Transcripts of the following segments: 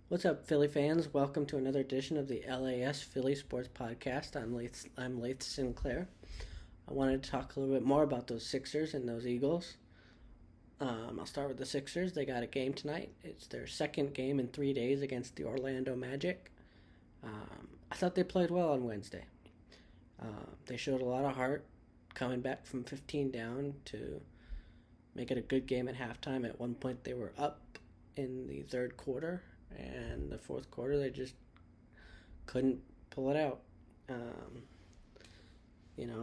What's up, Philly fans? Welcome to another edition of the LAS Philly Sports Podcast. I'm Lath Sinclair. I wanted to talk a little bit more about those Sixers and those Eagles. I'll start with the Sixers. They got a game tonight. It's their second game in 3 days against the Orlando Magic. I thought they played well on Wednesday. They showed a lot of heart coming back from 15 down to make it a good game at halftime. At one point, they were up in the third quarter, and the fourth quarter they just couldn't pull it out.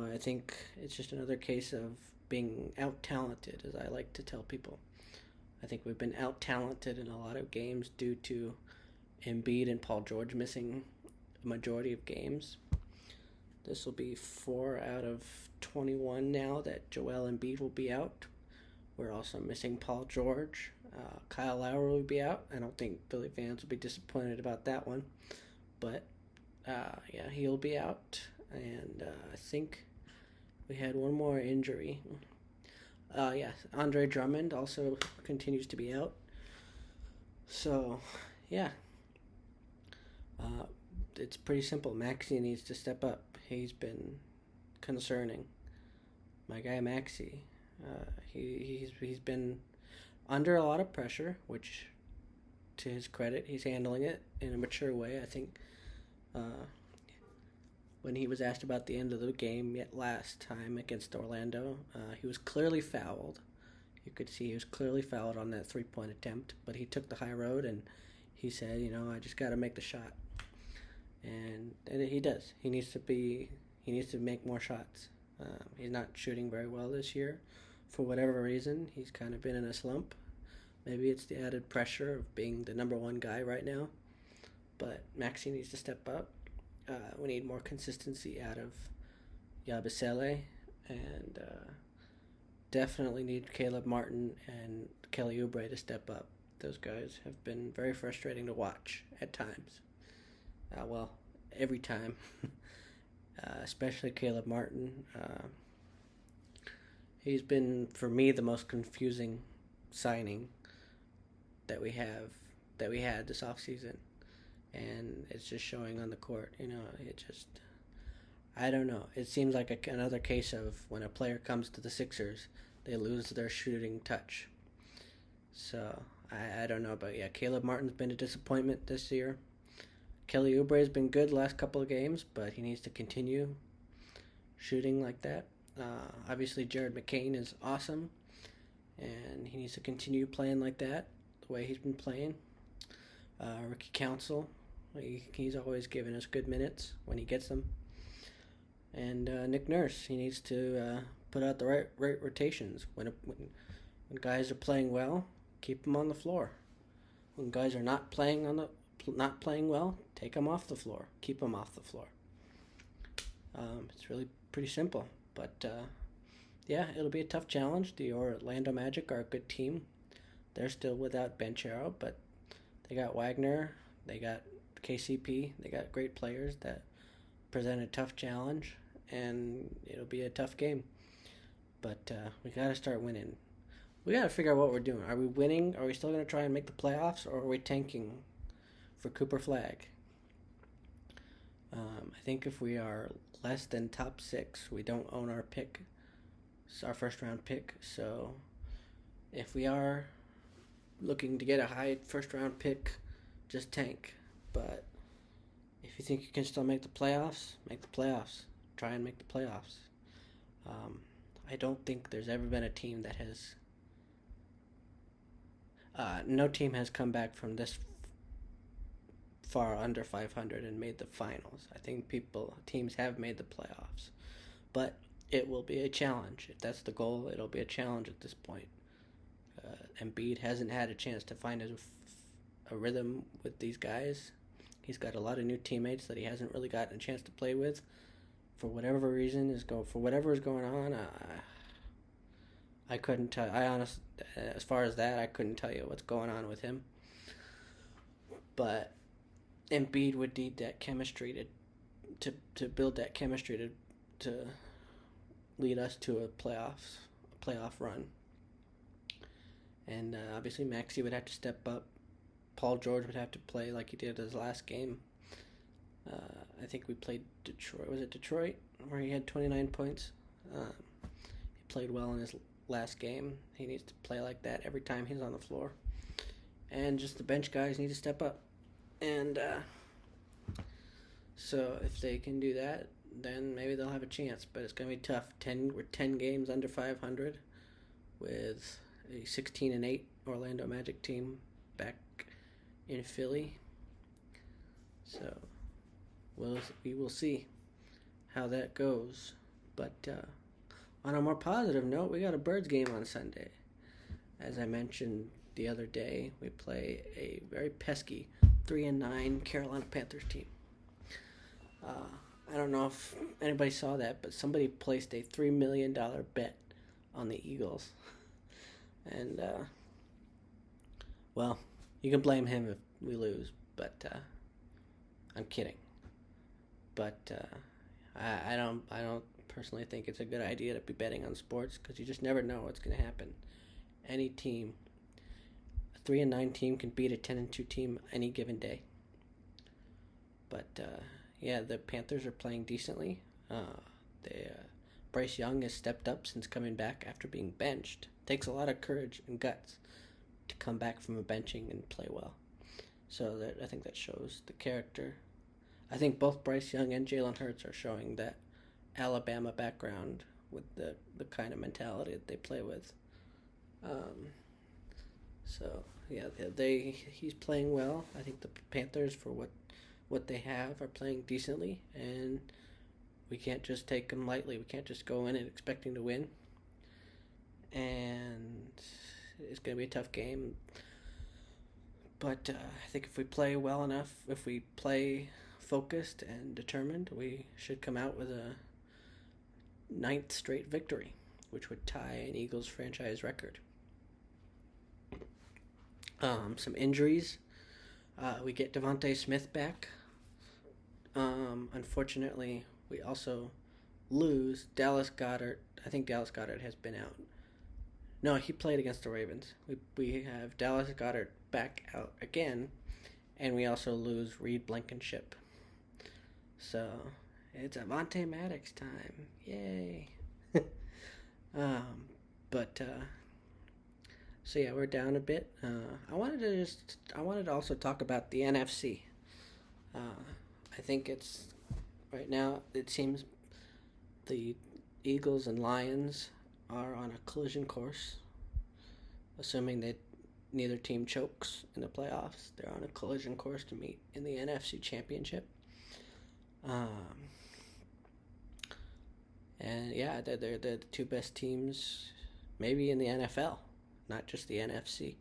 I think it's just another case of being out talented, as I like to tell people. I think we've been out talented in a lot of games due to Embiid and Paul George missing a majority of games. This will be 4 out of 21 now that Joel Embiid will be out. We're also missing Paul George. Kyle Lowry will be out. I don't think Philly fans will be disappointed about that one. But, he'll be out. And I think we had one more injury. Andre Drummond also continues to be out. So, yeah. It's pretty simple. Maxey needs to step up. He's been concerning. My guy Maxey. He's been under a lot of pressure, which, to his credit, he's handling it in a mature way. I think when he was asked about the end of the game last time against Orlando, he was clearly fouled. You could see he was clearly fouled on that three-point attempt, but he took the high road and he said, I just got to make the shot. And he does. He needs to make more shots. He's not shooting very well this year. For whatever reason, he's kind of been in a slump. Maybe it's the added pressure of being the number one guy right now. But Maxey needs to step up. We need more consistency out of Yabusele. And definitely need Caleb Martin and Kelly Oubre to step up. Those guys have been very frustrating to watch at times. Every time. Especially Caleb Martin. He's been, for me, the most confusing signing that we had this offseason. And it's just showing on the court. I don't know. It seems like another case of when a player comes to the Sixers, they lose their shooting touch. So, I don't know. But, Caleb Martin's been a disappointment this year. Kelly Oubre has been good the last couple of games, but he needs to continue shooting like that. Obviously, Jared McCain is awesome, and he needs to continue playing like that, the way he's been playing. Ricky Council, he's always giving us good minutes when he gets them. And Nick Nurse, he needs to put out the right rotations. When guys are playing well, keep them on the floor. When guys are not playing well, take them off the floor. Keep them off the floor. It's really pretty simple. But, it'll be a tough challenge. The Orlando Magic are a good team. They're still without Banchero, but they got Wagner. They got KCP. They got great players that present a tough challenge, and it'll be a tough game. But we got to start winning. We got to figure out what we're doing. Are we winning? Are we still going to try and make the playoffs, or are we tanking for Cooper Flag? I think if we are less than top 6, we don't own our pick. It's our first round pick. So if we are looking to get a high first round pick, just tank. But if you think you can still make the playoffs, make the playoffs. Try and make the playoffs. I don't think there's ever been a team that has no team has come back from this far under 500 and made the finals. I think teams have made the playoffs, but it will be a challenge. If that's the goal, it'll be a challenge at this point. Embiid hasn't had a chance to find a rhythm with these guys. He's got a lot of new teammates that he hasn't really gotten a chance to play with. For whatever reason for whatever is going on, I couldn't tell. As far as that, I couldn't tell you what's going on with him. But Embiid would need that chemistry to build that chemistry to lead us to a playoff run. And obviously Maxey would have to step up. Paul George would have to play like he did his last game. I think we played Detroit. Was it Detroit where he had 29 points? He played well in his last game. He needs to play like that every time he's on the floor. And just the bench guys need to step up. And so if they can do that, then maybe they'll have a chance. But it's going to be tough. We're 10 games under 500 with a 16-8 Orlando Magic team back in Philly. So we will see how that goes. But on a more positive note, we got a Birds game on Sunday. As I mentioned the other day, we play a very pesky 3-9 Carolina Panthers team. I don't know if anybody saw that, but somebody placed a $3 million bet on the Eagles. And, well, you can blame him if we lose, but I'm kidding. But I don't personally think it's a good idea to be betting on sports because you just never know what's going to happen. Any team, a 3-9 team can beat a 10-2 team any given day. But yeah, the Panthers are playing decently. Bryce Young has stepped up since coming back after being benched. Takes a lot of courage and guts to come back from a benching and play well. So I think that shows the character. I think both Bryce Young and Jalen Hurts are showing that Alabama background with the kind of mentality that they play with. So yeah, he's playing well. I think the Panthers, for what they have, are playing decently, and we can't just take them lightly. We can't just go in and expecting to win. And it's going to be a tough game. But I think if we play well enough, if we play focused and determined, we should come out with a 9th straight victory, which would tie an Eagles franchise record. Some injuries. We get Devontae Smith back. Unfortunately, we also lose Dallas Goedert. I think Dallas Goedert has been out. No, he played against the Ravens. We have Dallas Goedert back out again, and we also lose Reed Blankenship. So it's Avonte Maddox time. Yay. So yeah, we're down a bit. I wanted to also talk about the NFC. I think it's right now. It seems the Eagles and Lions are on a collision course. Assuming that neither team chokes in the playoffs, they're on a collision course to meet in the NFC Championship. And yeah, they're the two best teams, maybe in the NFL, not just the NFC.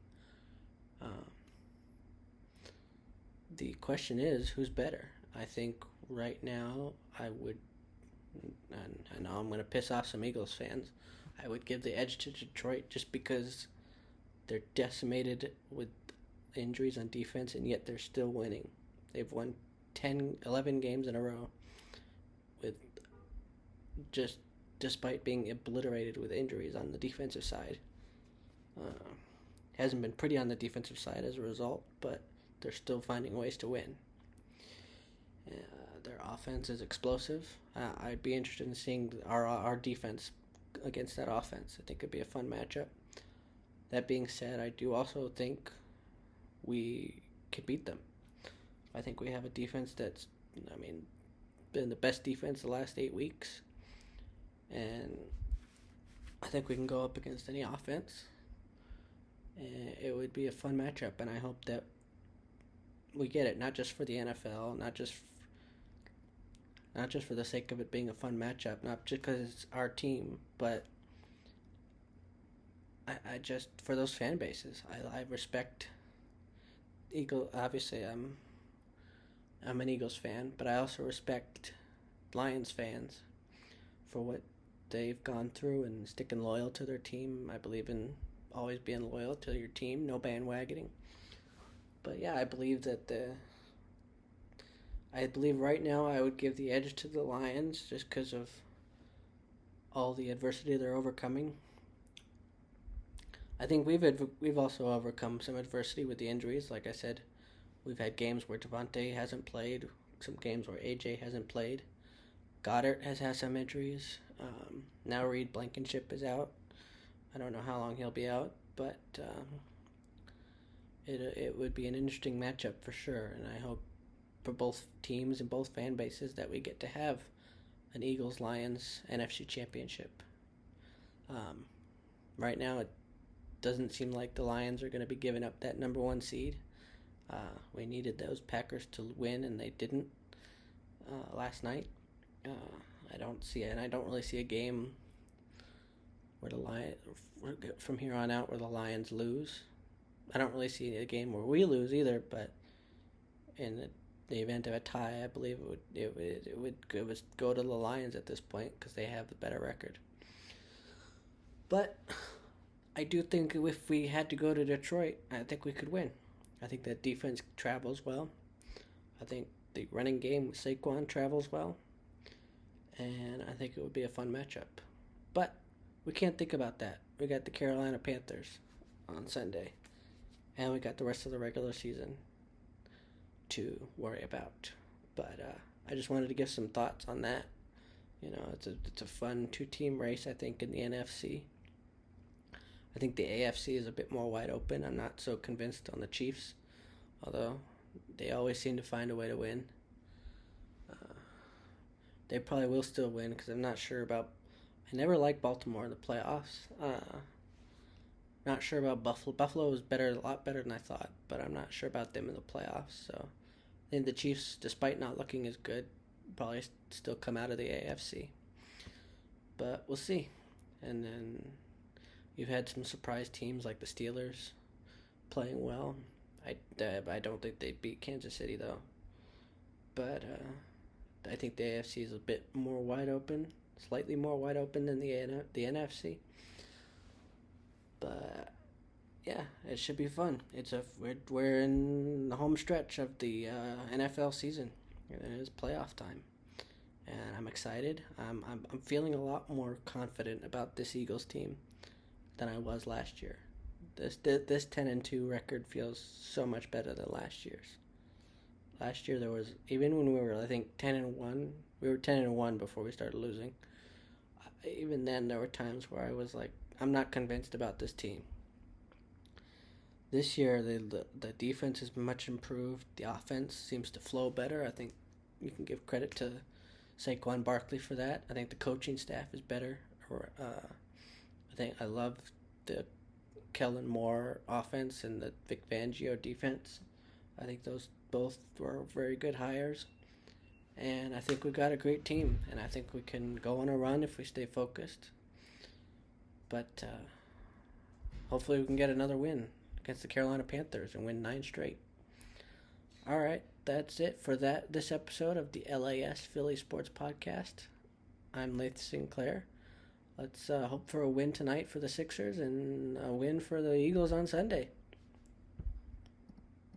The question is, who's better? I think right now I know I'm going to piss off some Eagles fans. I would give the edge to Detroit just because they're decimated with injuries on defense, and yet they're still winning. They've won 11 games in a row with just despite being obliterated with injuries on the defensive side. Hasn't been pretty on the defensive side as a result, but they're still finding ways to win. Their offense is explosive. I'd be interested in seeing our defense against that offense. I think it'd be a fun matchup. That being said, I do also think we could beat them. I think we have a defense that's, been the best defense the last 8 weeks. And I think we can go up against any offense. And it would be a fun matchup, and I hope that we get it, not just for the NFL, not just for the sake of it being a fun matchup, not just because it's our team, but I just, for those fan bases, I respect Eagle. Obviously, I'm an Eagles fan, but I also respect Lions fans for what they've gone through and sticking loyal to their team. I believe in always being loyal to your team, no bandwagoning. But yeah, I believe right now I would give the edge to the Lions just because of all the adversity they're overcoming. I think we've also overcome some adversity with the injuries. Like I said, We've had games where Devontae hasn't played, some games where AJ hasn't played. Goddard has had some injuries. Now Reed Blankenship is out. I don't know how long he'll be out, but it would be an interesting matchup for sure. And I hope for both teams and both fan bases that we get to have an Eagles-Lions NFC Championship. Right now, it doesn't seem like the Lions are going to be giving up that number one seed. We needed those Packers to win, and they didn't last night. I don't really see a game where the Lions, from here on out, where the Lions lose. I don't really see a game where we lose either, but in the event of a tie, I believe it would go to the Lions at this point because they have the better record. But I do think if we had to go to Detroit, I think we could win. I think that defense travels well. I think the running game with Saquon travels well. And I think it would be a fun matchup. But we can't think about that. We got the Carolina Panthers on Sunday. And we got the rest of the regular season to worry about. But I just wanted to give some thoughts on that. You know, it's a fun two-team race, I think, in the NFC. I think the AFC is a bit more wide open. I'm not so convinced on the Chiefs, although they always seem to find a way to win. They probably will still win because I'm not sure about... I never liked Baltimore in the playoffs. Not sure about Buffalo. Buffalo was a lot better than I thought, but I'm not sure about them in the playoffs. So I think the Chiefs, despite not looking as good, probably still come out of the AFC. But we'll see. And then you've had some surprise teams like the Steelers playing well. I don't think they beat Kansas City, though. But I think the AFC is a bit more wide open, slightly more wide open than the NFC. But yeah, it should be fun. We're in the home stretch of the NFL season. It is playoff time, and I'm excited. I'm feeling a lot more confident about this Eagles team than I was last year. This 10-2 record feels so much better than last year's. Last year there was, even when we were, I think, 10-1, we were 10-1 before we started losing. Even then there were times where I was like, I'm not convinced about this team. This year the defense is much improved. The offense seems to flow better. I think you can give credit to Saquon Barkley for that. I think the coaching staff is better. I love the Kellen Moore offense and the Vic Fangio defense. I think those both were very good hires. And I think we've got a great team. And I think we can go on a run if we stay focused. But hopefully we can get another win against the Carolina Panthers and win 9 straight. All right, that's it for this episode of the LAS Philly Sports Podcast. I'm Lath Sinclair. Let's hope for a win tonight for the Sixers and a win for the Eagles on Sunday.